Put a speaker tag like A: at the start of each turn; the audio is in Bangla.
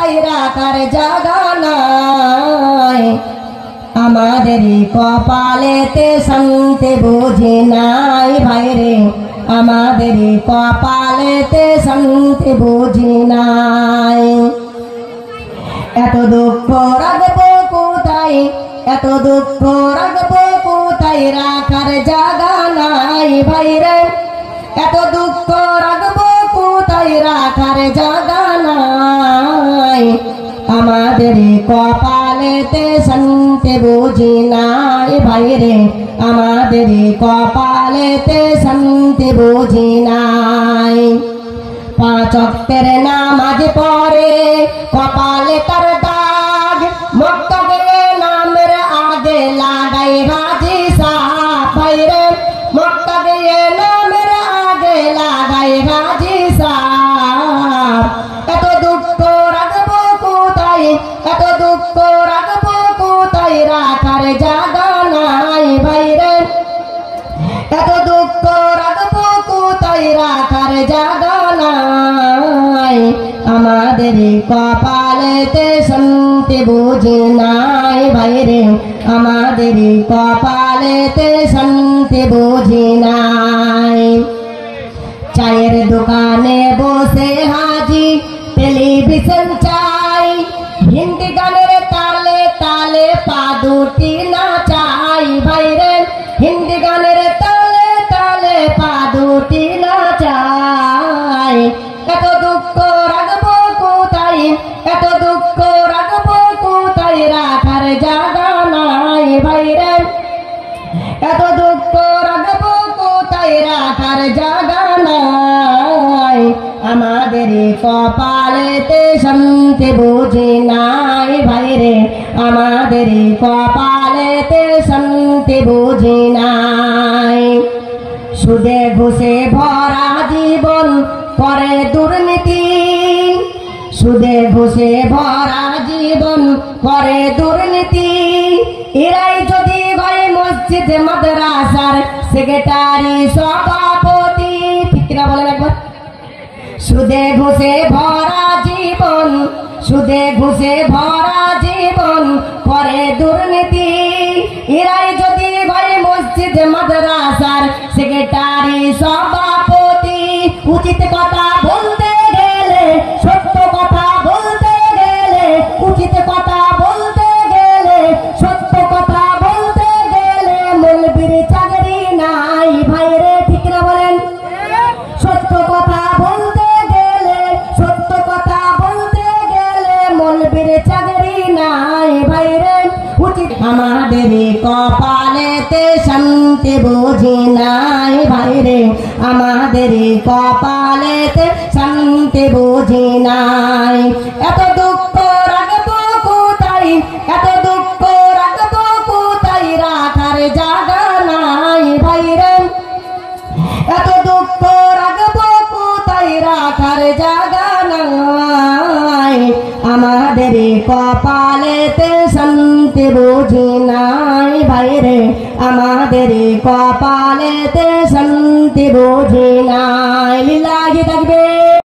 A: কোথায় রাখার জায়গা নাই। আমাদের কপালেতে শান্তি বুঝি নাই ভাইরে, আমাদের কপালেতে শান্তি বুঝি নাই। এত দুঃখ রাখবো কোথায়, এত দুঃখ রাখবো কোথায় রাখার জায়গা নাই ভাইরে, এত দুঃখ রাখবো কোথায় রাখার জায়গা নাই। আমাদের কপালেতে শান্তি বুঝি নাই ভাইরে, আমাদের কপালেতে শান্তি বুঝি নাই। পাঁচ ওয়াক্তের নামাজ পড়ে কপালে তার দাগ, মক্কা গিয়ে নামের আগে লাগাই হাজি সাহেব ভাইরে, মক্কা গিয়ে নামের আগে লাগাই হাজি সাহেব। এত দুঃখ রাখবো কোথায়, এত দুঃখ রাখবো কোথায় রাখার জায়গা নাই ভাইরে, এত দুঃখ রাখবো কোথায় রাখার জায়গা নাই। আমাদের কপালেতে শান্তি বুঝি নাই ভাইরে, আমাদের কপালেতে শান্তি বুঝি নাই। চায়ের দোকানে বসে হাজি টেলিভিশন চাই, হিন্দি গানের তালে তালে পা দুটি নাচাই ভাইরে, হিন্দি গানের তালে তালে পা দুটি নাচাই। এত দুঃখ রাখবো কোথায়, এত দুঃখ রাখবো কোথায় রাখার জায়গা নাই ভাইরে, এত দুঃখ রাখবো কোথায় রাখার জায়গা নাই। আমাদের কপালেতে শান্তি বুঝি নাই ভাইরে, আমাদের কপালেতে শান্তি বুঝি নাই। সুদে ঘুষে ভরা জীবন করে দুর্নীতি, সুদে ঘুষে ভরা জীবন করে দুর্নীতি। এরাই যদি ভাই মসজিদ মাদ্রাসার সেক্রেটারি সভাপতি, ঠিক না বলেন একবার। সুদে ঘুষে ভরা জীবন, সুদে ঘুষে ভরা জীবন করে দুর্নীতি। এরাই যদি ভাই মসজিদ মাদ্রাসার সেক্রেটারি সভাপতি। উচিত কথা বলতে গেলে, সত্য কথা বলতে গেলে, উচিত কথা বলতে গেলে, সত্য কথা বলতে গেলে মৌলবীর চাকরি নাই ভাইরে, ঠিক না বলেন। সত্য কথা বলতে গেলে, সত্য কথা বলতে গেলে মৌলবীর চাকরি নাই ভাইরে, উচিত। আমাদের কপালেতে শান্তি বুঝি নাই ভাইরে, আমাদের কপালেতে শান্তি বুঝি নাই। এত দুঃখ রাখবো কোথায়, এত দুঃখ রাখবো কোথায় রাখার জায়গা নাই ভাইরে, এত দুঃখ রাখবো কোথায় রাখার জায়গা নাই। আমাদের কপালেতে শান্তি বুঝি নাই ভাইরে, আমাদের কপালেতে শান্তি বুঝি নাই। লিল্লাহি তাকবীর।